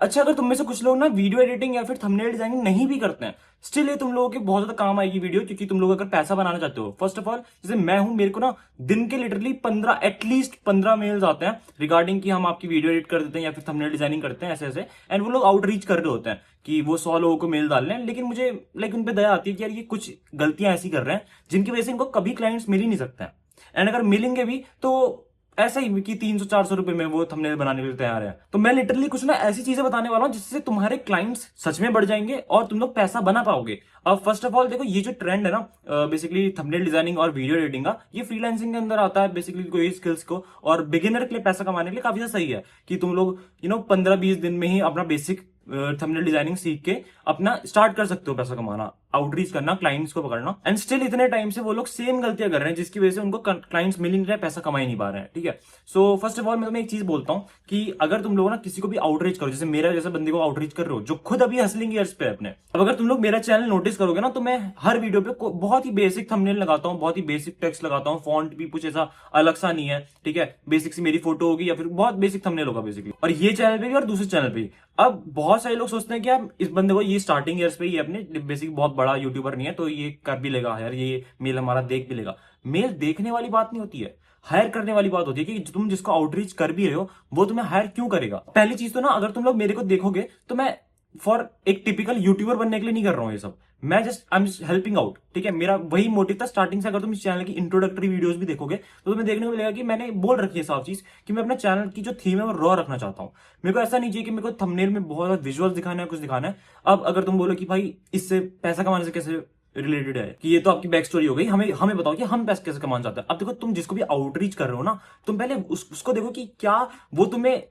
अच्छा, अगर तुम में से कुछ लोग ना वीडियो एडिटिंग या फिर थंबनेल डिजाइनिंग नहीं भी करते हैं, स्टिल ये तुम लोगों के बहुत ज्यादा काम आएगी वीडियो, क्योंकि तुम लोग अगर पैसा बनाना चाहते हो, फर्स्ट ऑफ ऑल जैसे मैं हूं, मेरे को ना दिन के लिटरली 15 एटलीस्ट 15 मेल्स आते हैं रिगार्डिंग कि हम आपकी वीडियो एडिट कर देते हैं या फिर थंबनेल डिजाइनिंग करते हैं ऐसे ऐसे। एंड वो लोग आउटरीच कर रहे होते हैं कि वो 100 लोगों को मेल डाल रहे हैं, लेकिन मुझे लाइक उन पे दया आती है कि यार ये कुछ गलतियां ऐसी कर रहे हैं जिनकी वजह से इनको कभी क्लाइंट्स मिल ही नहीं सकते हैं। एंड अगर मिलेंगे भी तो ऐसा ही कि 300-400 रुपए में वो थंबनेल बनाने के लिए तैयार है। तो मैं लिटरली कुछ ना ऐसी चीजें बताने वाला हूं जिससे तुम्हारे क्लाइंट्स सच में बढ़ जाएंगे और तुम लोग पैसा बना पाओगे। अब फर्स्ट ऑफ ऑल देखो, ये जो ट्रेंड है ना बेसिकली थंबनेल डिजाइनिंग और वीडियो एडिटिंग का, ये फ्रीलांसिंग के अंदर आता है बेसिकली कोई स्किल्स को, और बिगिनर के लिए पैसा कमाने के लिए काफी सही है कि तुम लोग 15-20 दिन में ही अपना बेसिक थंबनेल डिजाइनिंग सीख के अपना स्टार्ट कर सकते हो पैसा कमाना, आउटरीच करना, क्लाइंट्स को पकड़ना। एंड स्टिल इतने टाइम से वो लोग सेम गलतियां कर रहे हैं जिसकी वजह से उनको क्लाइंट्स मिल ही नहीं रहे, पैसा कमा ही नहीं पा रहे हैं। ठीक है, सो फर्स्ट ऑफ ऑल मैं तुम्हें एक चीज बोलता हूं कि अगर तुम लोग ना किसी को भी आउटरीच करो, जैसे मेरा जैसे बंदे को आउटरीच कर रहे हो जो खुद अभी हसलिंग ईयर्स पे है अपने, अब अगर तुम लोग मेरा चैनल नोटिस करोगे ना, तो मैं हर वीडियो पे बहुत ही बेसिक थंबनेल लगाता हूँ, बहुत ही बेसिक टेक्स्ट लगाता हूँ, फॉन्ट भी कुछ ऐसा अलग सा नहीं है। ठीक है, बेसिक सी मेरी फोटो होगी या फिर बहुत बेसिक थंबनेल होगा बेसिकली, और ये चैनल पे भी और दूसरे चैनल पे भी। अब बहुत सारे लोग सोचते हैं कि यार इस बंदे को, ये स्टार्टिंग ईयर्स पे ही अपने बेसिक बहुत बड़ा यूट्यूबर नहीं है तो ये कर भी लेगा यार, ये मेल हमारा देख भी लेगा। मेल देखने वाली बात नहीं होती है, हायर करने वाली बात होती है कि तुम जिसको आउटरीच कर भी रहे हो वो तुम्हें हायर क्यों करेगा। पहली चीज तो ना, अगर तुम लोग मेरे को देखोगे तो मैं फॉर एक टिपिकल यूट्यूबर बनने के लिए नहीं कर रहा हूं ये सब, मैं just I am helping out. ठीक है, मेरा वही मोटिव था स्टार्टिंग से। अगर तुम इस चैनल की इंट्रोडक्टरी वीडियोस भी देखोगे तो तुम्हें देखने को मिलेगा कि मैंने बोल रखी है साफ चीज कि मैं अपना चैनल की जो थीम है वो रॉ रखना चाहता हूं। मेरे को ऐसा नहीं चाहिए कि मेरे को थंबनेल में बहुत ज्यादा विजुअल दिखाना है, कुछ दिखाना है। अब अगर तुम बोलो कि भाई इससे पैसा कमाने से कैसे रिलेटेड है, कि ये तो आपकी बैक स्टोरी हो गई, हमें हमें बताओ कि हम पैसे कैसे कमाना चाहते हैं। अब देखो, तुम जिसको भी आउटरीच कर रहे हो ना, तुम पहले उसको देखो कि क्या वो तुम्हें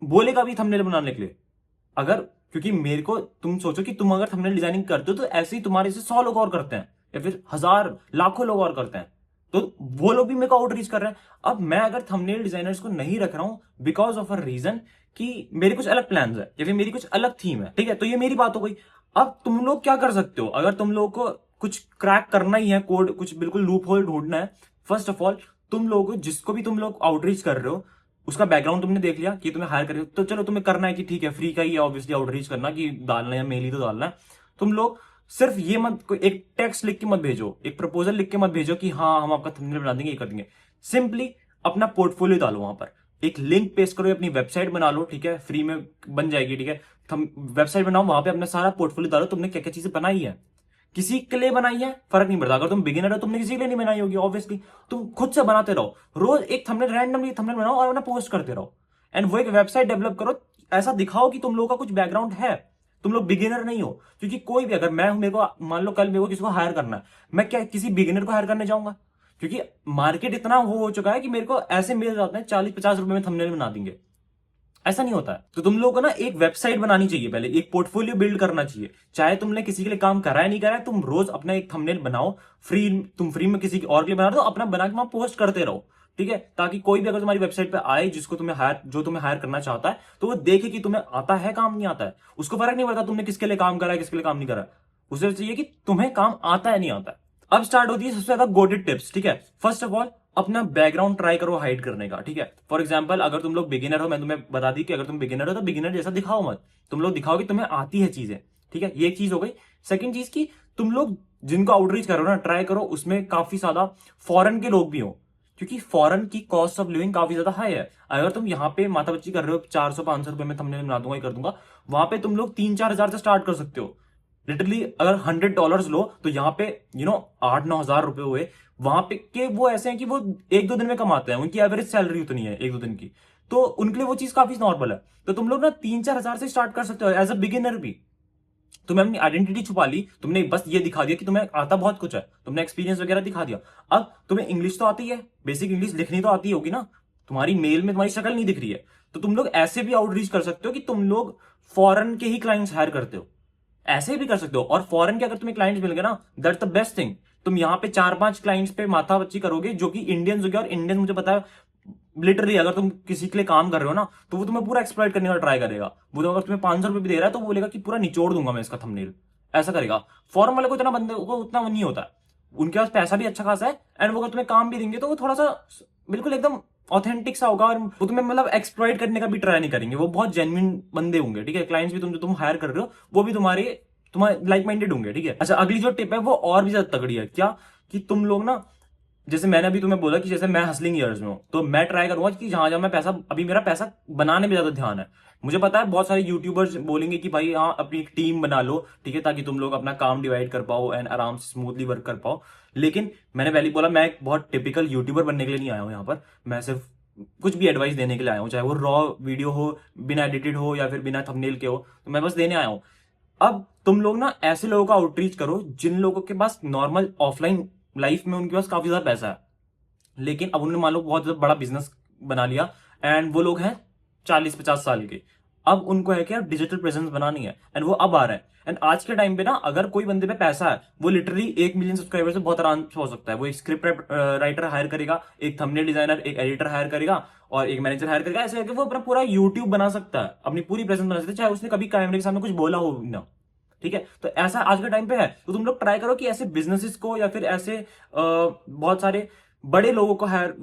बोलेगा भी थंबनेल बनाने के लिए। अगर, क्योंकि मेरे को तुम सोचो कि तुम अगर थंबनेल डिजाइनिंग करते हो तो ऐसे ही तुम्हारे से 100 लोग और करते हैं या फिर 1000 लाखों लोग और करते हैं, तो वो लोग भी मेरे को आउटरीच कर रहे हैं। अब मैं अगर थंबनेल डिजाइनर्स को नहीं रख रहा हूं बिकॉज ऑफ अ रीजन कि मेरे कुछ अलग प्लान्स है या फिर मेरी कुछ अलग थीम है, ठीक है, तो ये मेरी बात हो गई। अब तुम लोग क्या कर सकते हो, अगर तुम लोग को कुछ क्रैक करना ही है, कोड कुछ बिल्कुल लूप होल ढूंढना है, फर्स्ट ऑफ ऑल तुम लोग जिसको भी तुम लोग आउटरीच कर रहे हो उसका बैकग्राउंड तुमने देख लिया कि तुम्हें हायर करेगा, तो चलो तुम्हें करना है कि ठीक है फ्री का ही है ऑब्वियसली आउटरीच करना, कि डालना है या मेल ही तो डालना है। तुम लोग सिर्फ ये मत, कोई एक टेक्स्ट लिख के मत भेजो, एक प्रपोजल लिख के मत भेजो कि हाँ हम आपका थंबनेल बना देंगे, ये कर देंगे। सिंपली अपना पोर्टफोलियो डालो वहां पर, एक लिंक पेस्ट करो, अपनी वेबसाइट बना लो, ठीक है, फ्री में बन जाएगी। ठीक है, तुम वेबसाइट बनाओ, वहां पे अपना सारा पोर्टफोलियो डालो, तुमने क्या क्या चीजें बनाई है, किसी के लिए बनाई है फर्क नहीं पड़ता। अगर तुम बिगिनर हो, तुमने किसी के लिए नहीं बनाई होगी ऑब्वियसली, तुम खुद से बनाते रहो, रोज एक थंबनेल रैंडमली थंबनेल बनाओ और अपना पोस्ट करते रहो। एंड वो एक वेबसाइट डेवलप करो, ऐसा दिखाओ कि तुम लोगों का कुछ बैकग्राउंड है, तुम लोग बिगिनर नहीं हो। क्योंकि कोई भी, अगर मैं हूं, मेरे को मान लो कल मेरे को किसी को हायर करना है, मैं क्या किसी बिगिनर को हायर करने जाऊंगा? क्योंकि मार्केट इतना वो हो चुका है कि मेरे को ऐसे मेल जाते हैं 40-50 रुपए में थंबनेल बना देंगे, ऐसा नहीं होता है। तो तुम लोगों को ना एक वेबसाइट बनानी चाहिए, पहले एक पोर्टफोलियो बिल्ड करना चाहिए। चाहे तुमने किसी के लिए काम करा है नहीं करा है, तुम रोज अपना एक थंबनेल बनाओ, फ्री, तुम फ्री में किसी और के लिए बना दो, अपना बना के वहां पोस्ट करते रहो। ठीक है, ताकि कोई भी अगर तुम्हारी वेबसाइट पे आए जिसको तुम्हें हायर, जो तुम्हें हायर करना चाहता है, तो वो देखे कि तुम्हें आता है काम, नहीं आता है, उसको फर्क नहीं पड़ता तुमने किसके लिए काम करा है किसके लिए काम नहीं करा है, उसे चाहिए कि तुम्हें काम आता है नहीं आता है। अब स्टार्ट होती है सबसे ज्यादा गोटेड टिप्स। ठीक है, फर्स्ट ऑफ ऑल अपना बैकग्राउंड ट्राई करो हाइड करने का। ठीक है, फॉर एग्जांपल अगर तुम लोग बिगिनर हो, मैं तुम्हें बता दी कि अगर तुम बिगिनर हो तो बिगिनर जैसा दिखाओ मत, तुम लोग दिखाओ कि तुम्हें आती है चीजें। ठीक है, ये एक चीज हो गई। सेकंड चीज की, तुम लोग जिनको आउटरीच करो ना, ट्राई करो उसमें काफी ज्यादा फॉरेन के लोग भी हो, क्योंकि फॉरेन की कॉस्ट ऑफ लिविंग काफी ज्यादा हाई है। अगर तुम यहाँ पे माता बच्ची कर रहे हो 400-500 रुपए में थंबनेल बना दूंगा, ये कर दूंगा, वहां पे तुम लोग 3-4 हजार से स्टार्ट कर सकते हो। लिटरली अगर $100 लो तो यहाँ पे 8-9 हजार रुपए हुए, वहां पे के वो ऐसे हैं कि वो 1-2 दिन में कमाते हैं, उनकी एवरेज सैलरी उतनी है 1-2 दिन की, तो उनके लिए वो चीज काफी नॉर्मल है। तो तुम लोग ना 3-4 हजार से स्टार्ट कर सकते हो एज अ बिगिनर भी। तुमने अपनी आइडेंटिटी छुपा ली, तुमने बस ये दिखा दिया कि तुम्हें आता बहुत कुछ है, तुमने एक्सपीरियंस वगैरह दिखा दिया। अब तुम्हें इंग्लिश तो आती है, बेसिक इंग्लिश लिखनी तो आती होगी ना, तुम्हारी मेल में तुम्हारी शक्ल नहीं दिख रही है, तो तुम लोग ऐसे भी आउटरीच कर सकते हो कि तुम लोग फॉरेन के ही क्लाइंट्स हायर करते हो, ऐसे भी कर सकते हो। और फॉरेन के अगर तुम्हें क्लाइंट्स मिल गए ना, दैट्स द बेस्ट थिंग। तुम यहाँ पे 4-5 क्लाइंट्स पे माथा बच्ची करोगे जो कि इंडियंस हो गए, और इंडियन मुझे पता है लिटरली अगर तुम किसी के लिए काम कर रहे हो ना, तो वो तुम्हें पूरा एक्सप्लॉइट करने का ट्राई करेगा। वो तो अगर तुम्हें 500 रुपए भी दे रहा है तो वो बोलेगा कि पूरा निचोड़ दूंगा मैं इसका थंबनेल, ऐसा करेगा। फॉरेन वाले को इतना बंदे को उतना वो नहीं होता है, उनके पास पैसा भी अच्छा खासा है, एंड वो अगर तुम्हें काम भी देंगे तो वो थोड़ा सा बिल्कुल एकदम ऑथेंटिक सा होगा और वो तुम्हें मतलब एक्सप्लॉइट करने का भी ट्राई नहीं करेंगे। वो बहुत जेन्युइन बंदे होंगे, ठीक है। क्लाइंट्स भी तुम हायर कर रहे हो वो भी तुम्हारे लाइक माइंडेड होंगे, ठीक है। अच्छा, अगली जो टिप है वो और भी ज्यादा तगड़ी है। क्या कि तुम लोग ना, जैसे मैंने अभी तुम्हें बोला कि जैसे मैं हसलिंग ईयर्स में हूं, तो मैं ट्राई करूंगा कि जहां जहां मैं पैसा, अभी मेरा पैसा बनाने में ज्यादा ध्यान है। मुझे पता है बहुत सारे यूट्यूबर्स बोलेंगे कि भाई हाँ अपनी एक टीम बना लो, ठीक है, ताकि तुम लोग अपना काम डिवाइड कर पाओ एंड आराम से स्मूथली वर्क कर पाओ। लेकिन मैंने पहले ही बोला, मैं एक बहुत टिपिकल यूट्यूबर बनने के लिए नहीं आया हूं यहाँ पर। मैं सिर्फ कुछ भी एडवाइस देने के लिए आया हूँ, चाहे वो रॉ वीडियो हो, बिना एडिटेड हो या फिर बिना थंबनेल के हो, तो मैं बस देने आया हूँ। अब तुम लोग ना ऐसे लोगों का आउटरीच करो जिन लोगों के पास नॉर्मल ऑफलाइन लाइफ में उनके पास काफी ज्यादा पैसा है, लेकिन अब उन्होंने मान लो बहुत ज्यादा बड़ा बिजनेस बना लिया एंड वो लोग हैं 40-50 साल के। अब उनको है कि डिजिटल प्रेजेंस बनानी है एंड वो अब आ रहे हैं। एंड आज के टाइम पे ना अगर कोई बंदे पे पैसा है, वो लिटरली 1 मिलियन सब्सक्राइबर से बहुत आराम से हो सकता है। वो एक स्क्रिप्ट राइटर हायर करेगा, एक थंबनेल डिजाइनर, एक एडिटर हायर करेगा और एक मैनेजर हायर करेगा। ऐसे करके वो अपना पूरा यूट्यूब बना सकता है, अपनी पूरी प्रेजेंस बना सकता है, चाहे उसने कभी कैमरे के सामने कुछ बोला हो ना, ठीक है। तो ऐसा आज के टाइम पे है। तो तुम लोग ट्राई करो कि ऐसे बिजनेसेस को या फिर ऐसे बहुत सारे बड़े लोगों को हायर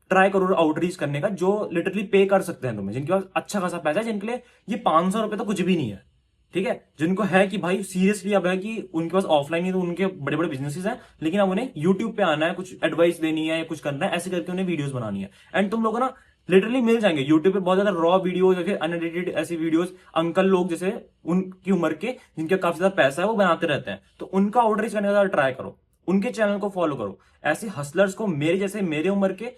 ट्राई करो आउटरीच करने का, जो लिटरली पे कर सकते हैं तुम्हें, जिनके पास अच्छा खासा पैसा है, जिनके लिए ये 500 रुपए तो कुछ भी नहीं है, ठीक है। जिनको है कि भाई सीरियसली अब है कि उनके पास ऑफलाइन ही तो उनके बड़े बड़े बिजनेसेस हैं, लेकिन अब उन्हें यूट्यूब पे आना है, कुछ एडवाइस देनी है या कुछ करना है, ऐसे करके उन्हें वीडियोस बनानी है। एंड तुम लोगों ना लिटरली मिल जाएंगे यूट्यूब पे बहुत ज्यादा रॉ वीडियोस या फिर अनएडिटेड ऐसी वीडियोस। अंकल लोग जैसे उनकी उम्र के जिनके काफी ज्यादा पैसा है वो बनाते रहते हैं, तो उनका आउटरीच करने का ट्राई करो, उनके चैनल को फॉलो करो। ऐसे हसलर्स को मेरे जैसे मेरे उम्र के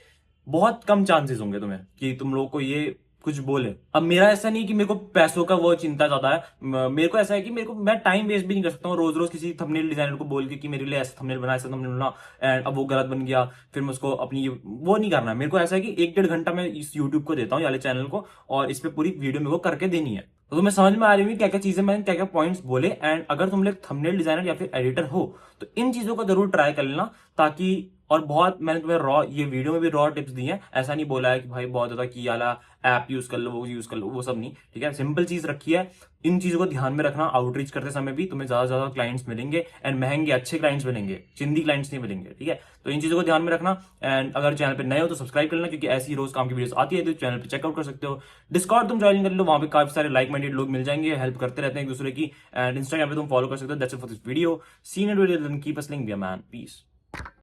बहुत कम चांसेस होंगे तुम्हें कि तुम लोग को ये कुछ बोले। अब मेरा ऐसा नहीं कि मेरे को पैसों का वो चिंता ज्यादा है, मेरे को ऐसा है कि मेरे को, मैं टाइम वेस्ट भी नहीं कर सकता हूँ रोज रोज किसी थंबनेल डिजाइनर को बोल के कि मेरे लिए ऐसा थंबनेल बना, ऐसा थंबनेल बना, एंड अब वो गलत बन गया, फिर मैं उसको अपनी वो नहीं करना है। मेरे को ऐसा है कि 1-1.5 घंटा मैं इस यूट्यूब को देता हूँ वाले चैनल को, और इस पे पूरी वीडियो मेरे को करके देनी है। तो तुम्हें समझ में आ रही होगी क्या क्या चीजें मैंने क्या क्या पॉइंट्स बोले। एंड अगर तुम लोग थंबनेल डिजाइनर या फिर एडिटर हो तो इन चीजों को जरूर ट्राई कर लेना, ताकि, और बहुत मैंने तुम्हें रॉ, ये वीडियो में भी रॉ टिप्स दी हैं, ऐसा नहीं बोला है कि भाई बहुत ज्यादा की वाला ऐप यूज कर लो, वो यूज कर लो, वो सब नहीं, ठीक है। सिंपल चीज रखी है। इन चीजों को ध्यान में रखना, आउटरीच करते समय भी तुम्हें ज्यादा से ज्यादा क्लाइंट्स मिलेंगे एंड महंगे अच्छे क्लाइंट्स मिलेंगे, चिंदी क्लाइंट्स नहीं मिलेंगे, ठीक है। तो इन चीजों को ध्यान में रखना। एंड अगर चैनल पे नए हो तो सब्सक्राइब कर लेना, क्योंकि ऐसी रोज काम की वीडियोस आती है, तो चैनल पे चेकआउट कर सकते हो। डिस्कॉर्ड तुम ज्वाइन कर लो, वहां पे काफी सारे लाइक माइंडेड लोग मिल जाएंगे, हेल्प करते रहते हैं एक दूसरे की। एंड इंस्टाग्राम पे तुम फॉलो कर सकते हो। That's it for this video, see you in video, keep us link, be a man, piece.